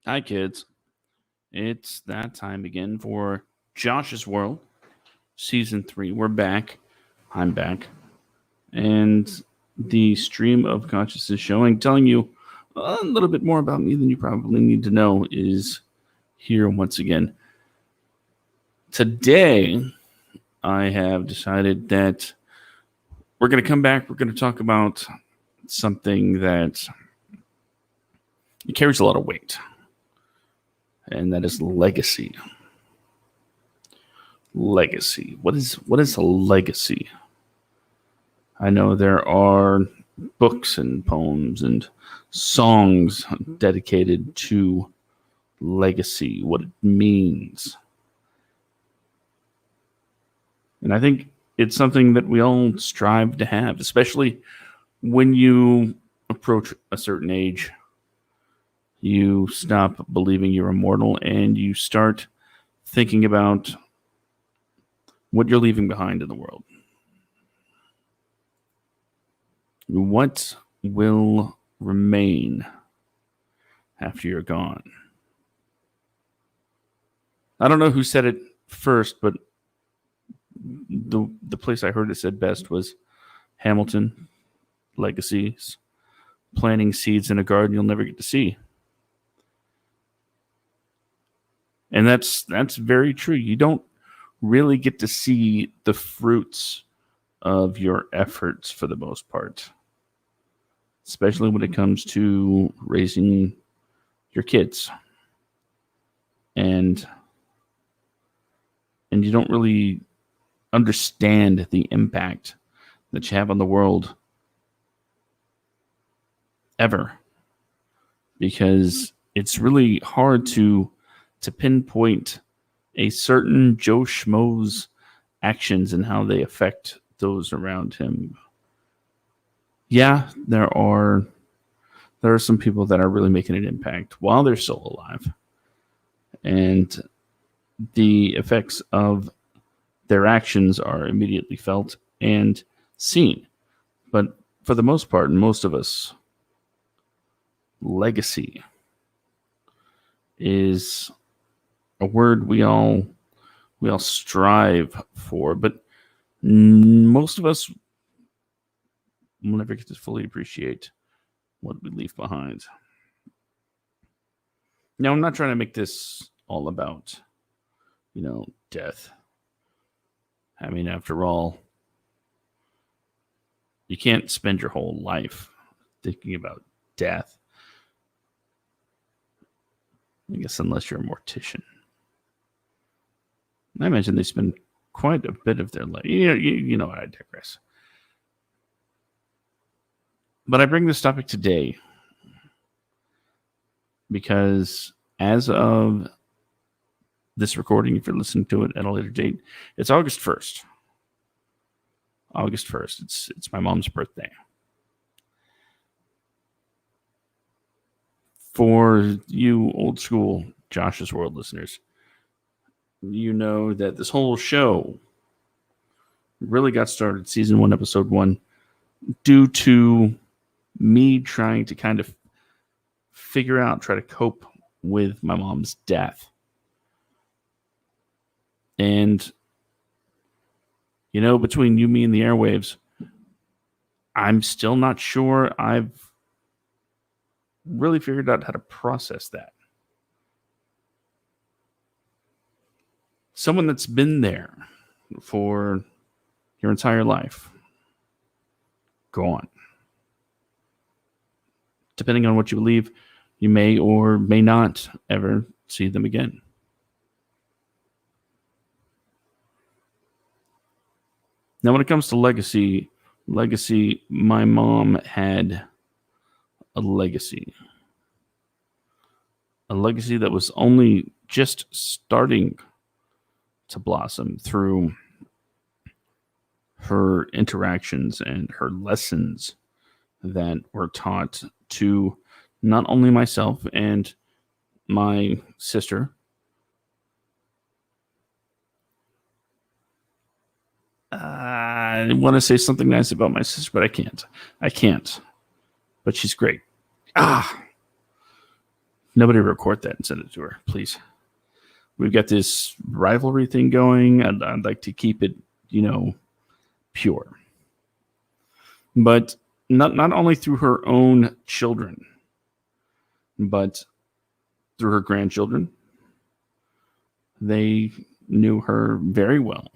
Hi, kids. It's that time again for Josh's World, Season 3. We're back. I'm back. And the stream of consciousness showing, telling you a little bit more about me than you probably need to know, is here once again. Today, I have decided that we're going to come back. We're going to talk about something that carries a lot of weight, and that is legacy. Legacy. What is a legacy? I know there are books and poems and songs dedicated to legacy, what it means. And I think it's something that we all strive to have, especially when you approach a certain age. You stop believing you're immortal and you start thinking about what you're leaving behind in the world. What will remain after you're gone? I don't know who said it first, but the place I heard it said best was Hamilton. Legacies. Planting seeds in a garden you'll never get to see. And that's very true. You don't really get to see the fruits of your efforts for the most part, especially when it comes to raising your kids. And you don't really understand the impact that you have on the world ever, because it's really hard to pinpoint a certain Joe Schmo's actions and how they affect those around him. Yeah, there are some people that are really making an impact while they're still alive, and the effects of their actions are immediately felt and seen. But for the most part, most of us, legacy is a word we all strive for, but most of us will never get to fully appreciate what we leave behind. Now, I'm not trying to make this all about, death. I mean, after all, you can't spend your whole life thinking about death. I guess unless you're a mortician. I imagine they spend quite a bit of their life. You know, I digress. But I bring this topic today because as of this recording, if you're listening to it at a later date, it's August 1st. August 1st. It's my mom's birthday. For you old school Josh's World listeners, you know that this whole show really got started, season 1, episode 1, due to me trying to kind of try to cope with my mom's death. And, between you, me, and the airwaves, I'm still not sure I've really figured out how to process that. Someone that's been there for your entire life, gone. Depending on what you believe, you may or may not ever see them again. Now, when it comes to legacy, my mom had a legacy. A legacy that was only just starting to blossom through her interactions and her lessons that were taught to not only myself and my sister, I want to say something nice about my sister, but I can't. But she's great. Nobody record that and send it to her, please. We've got this rivalry thing going. I'd like to keep it, pure. But not only through her own children, but through her grandchildren. They knew her very well,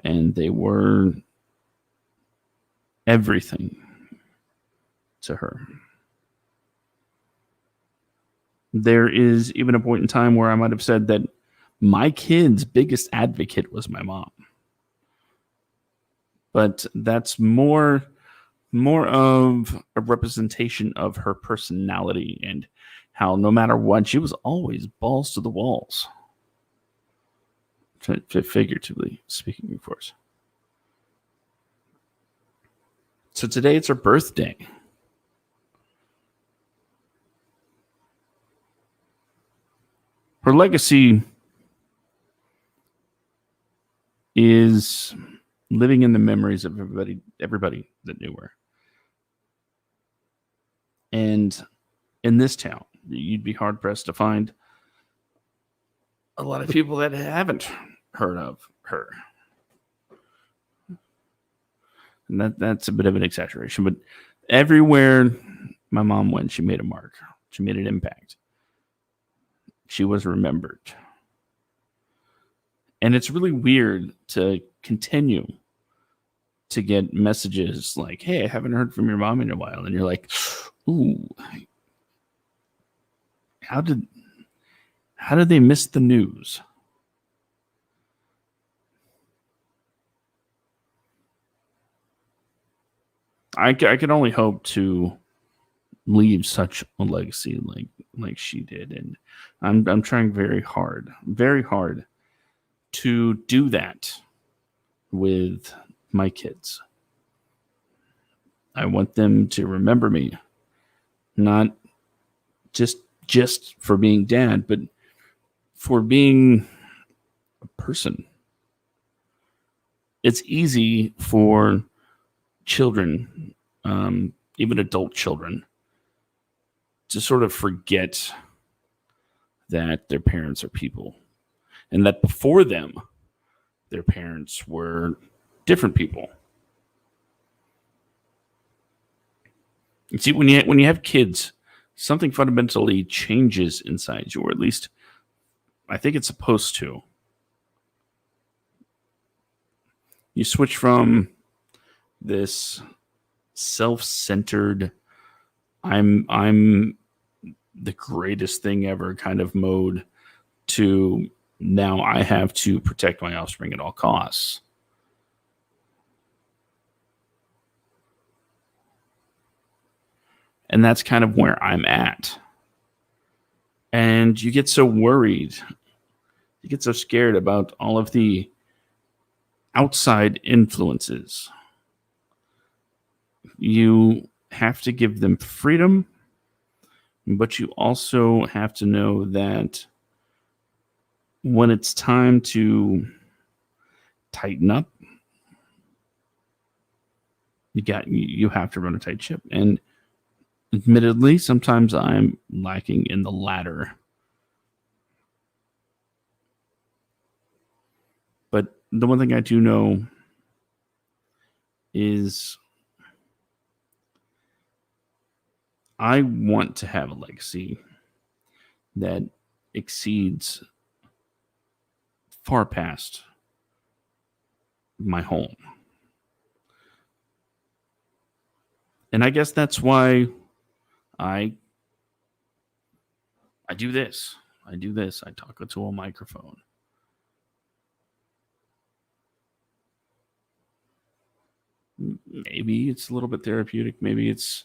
and they were everything to her. There is even a point in time where I might have said that my kid's biggest advocate was my mom. But that's more of a representation of her personality and how no matter what, she was always balls to the walls. Figuratively speaking, of course. So today it's her birthday. Her legacy is living in the memories of everybody that knew her. And in this town, you'd be hard pressed to find a lot of people that haven't heard of her. And that's a bit of an exaggeration, but everywhere my mom went, she made a mark. She made an impact. She was remembered. And it's really weird to continue to get messages like, hey, I haven't heard from your mom in a while. And you're like, ooh, how did they miss the news? I can only hope to leave such a legacy like she did, and I'm trying very hard to do that with my kids. I want them to remember me, not just for being dad, but for being a person. It's easy for children, even adult children, to sort of forget that their parents are people and that before them, their parents were different people. And see, when you have kids, something fundamentally changes inside you, or at least I think it's supposed to. You switch from this self-centered, I'm the greatest thing ever kind of mode to now I have to protect my offspring at all costs. And that's kind of where I'm at. And you get so worried. You get so scared about all of the outside influences. You have to give them freedom, but you also have to know that when it's time to tighten up, you have to run a tight ship. And admittedly, sometimes I'm lacking in the latter. But the one thing I do know is I want to have a legacy that exceeds far past my home. And I guess that's why I do this. I talk to a microphone. Maybe it's a little bit therapeutic. Maybe it's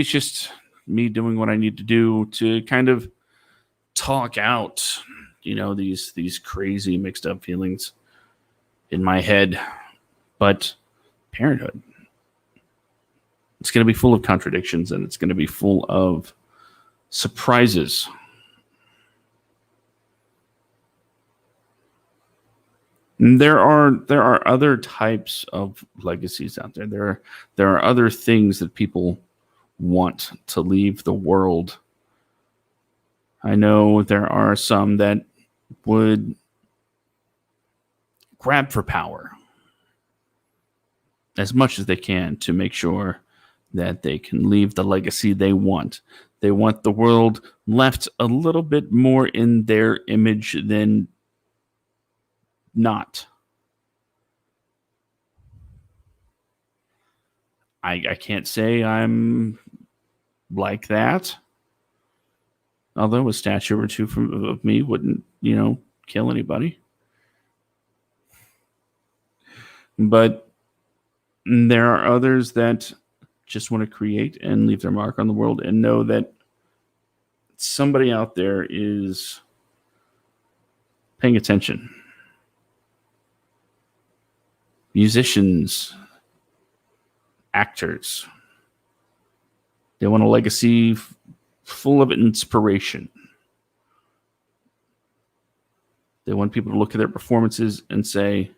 just me doing what I need to do to kind of talk out, these crazy mixed up feelings in my head. But parenthood, it's going to be full of contradictions, and it's going to be full of surprises. And there are other types of legacies out there. There are other things that people want to leave the world I know there are some that would grab for power as much as they can to make sure that they can leave the legacy they want. They want the world left a little bit more in their image than not. I can't say I'm like that. Although a statue or two of me wouldn't, kill anybody. But there are others that just want to create and leave their mark on the world and know that somebody out there is paying attention. Musicians, actors, they want a legacy full of inspiration. They want people to look at their performances and say,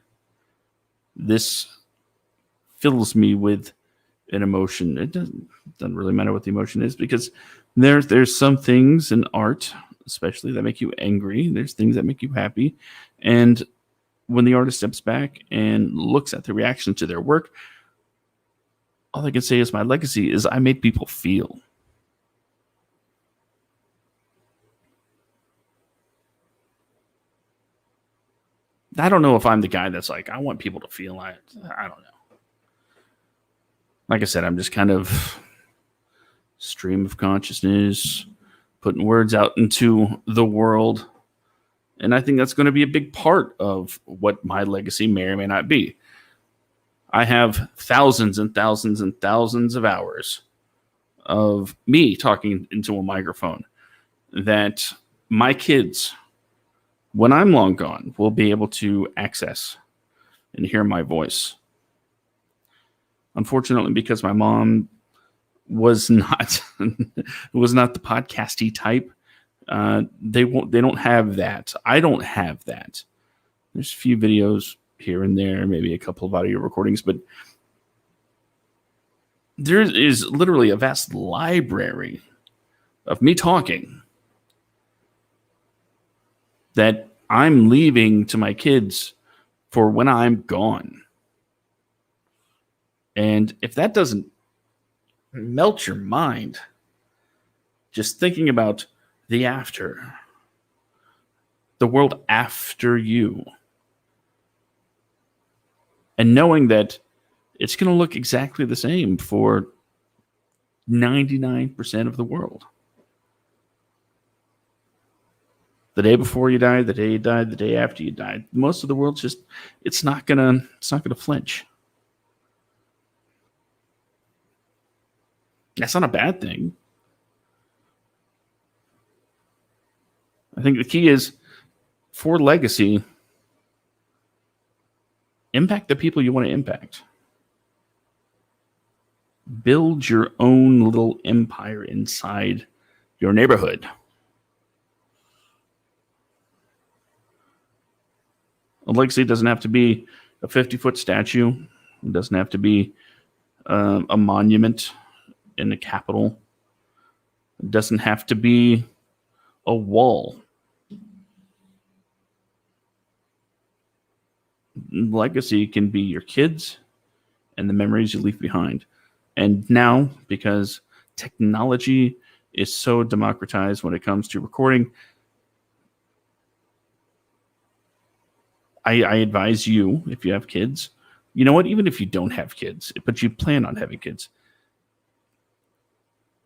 this fills me with an emotion. It doesn't really matter what the emotion is, because there's some things in art, especially, that make you angry. There's things that make you happy. And when the artist steps back and looks at the reaction to their work, all I can say is my legacy is I made people feel. I don't know if I'm the guy that's like, I want people to feel. I don't know. Like I said, I'm just kind of stream of consciousness, putting words out into the world. And I think that's going to be a big part of what my legacy may or may not be. I have thousands and thousands and thousands of hours of me talking into a microphone that my kids, when I'm long gone, will be able to access and hear my voice. Unfortunately, because my mom was not was not the podcasty type, they don't have that. I don't have that. There's a few videos here and there, maybe a couple of audio recordings, but there is literally a vast library of me talking that I'm leaving to my kids for when I'm gone. And if that doesn't melt your mind, just thinking about the after, the world after you, and knowing that it's going to look exactly the same for 99% of the world. The day before you died, the day you died, the day after you died. Most of the world it's not gonna flinch. That's not a bad thing. I think the key is, for legacy, impact the people you want to impact. Build your own little empire inside your neighborhood. A legacy doesn't have to be a 50-foot statue. It doesn't have to be a monument in the Capitol. It doesn't have to be a wall. Legacy can be your kids and the memories you leave behind. And now, because technology is so democratized when it comes to recording, I advise you, if you have kids, you know what, even if you don't have kids, but you plan on having kids,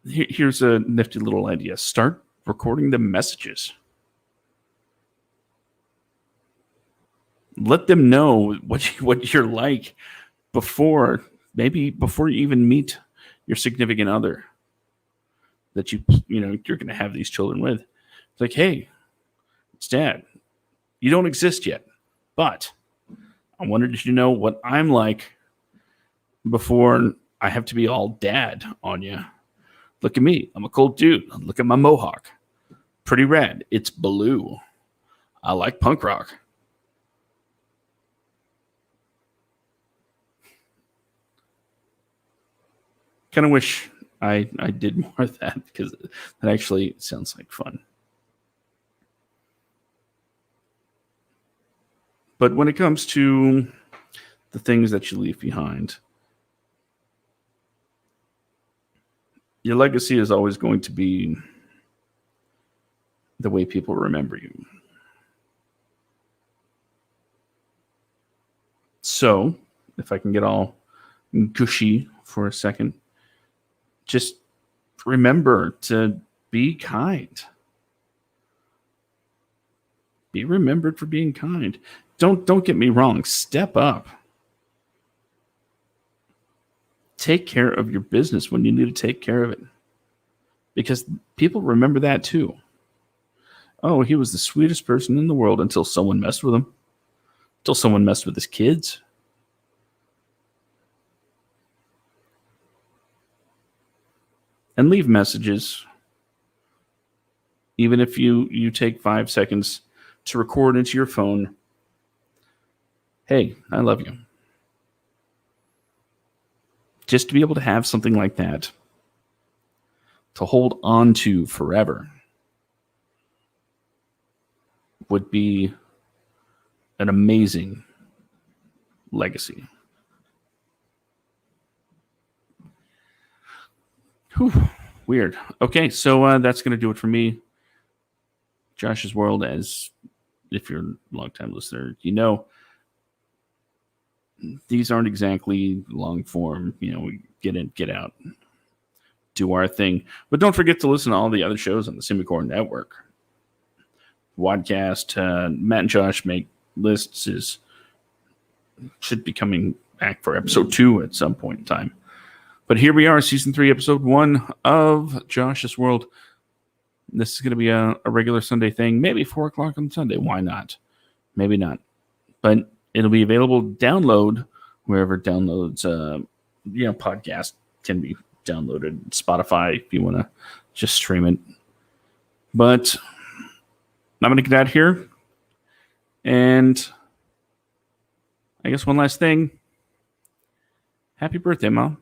here's a nifty little idea. Start recording the messages. Let them know what you're like before you even meet your significant other that you're going to have these children with. It's like, hey, it's Dad. You don't exist yet, but I wanted you to know what I'm like before I have to be all dad on you. Look at me. I'm a cool dude. Look at my mohawk. Pretty rad. It's blue. I like punk rock. Kind of wish I did more of that, because that actually sounds like fun. But when it comes to the things that you leave behind, your legacy is always going to be the way people remember you. So, if I can get all gushy for a second, just remember to be kind. Be remembered for being kind. Don't get me wrong. Step up. Take care of your business when you need to take care of it. Because people remember that too. Oh, he was the sweetest person in the world until someone messed with him. Until someone messed with his kids. And leave messages. Even if you take 5 seconds to record into your phone, hey, I love you. Just to be able to have something like that to hold on to forever would be an amazing legacy. Whew, weird. Okay, so that's going to do it for me. Josh's World, as if you're a long-time listener, you know, these aren't exactly long form. We get in, get out, do our thing. But don't forget to listen to all the other shows on the Semicore Network. Wadcast, Matt and Josh make lists should be coming back for episode 2 at some point in time. But here we are, season 3, episode 1 of Josh's World. This is going to be a regular Sunday thing, maybe 4 o'clock on Sunday. Why not? Maybe not. But it'll be available download wherever downloads, podcast can be downloaded. Spotify, if you want to just stream it. But I'm going to get out of here. And I guess one last thing. Happy birthday, Mom.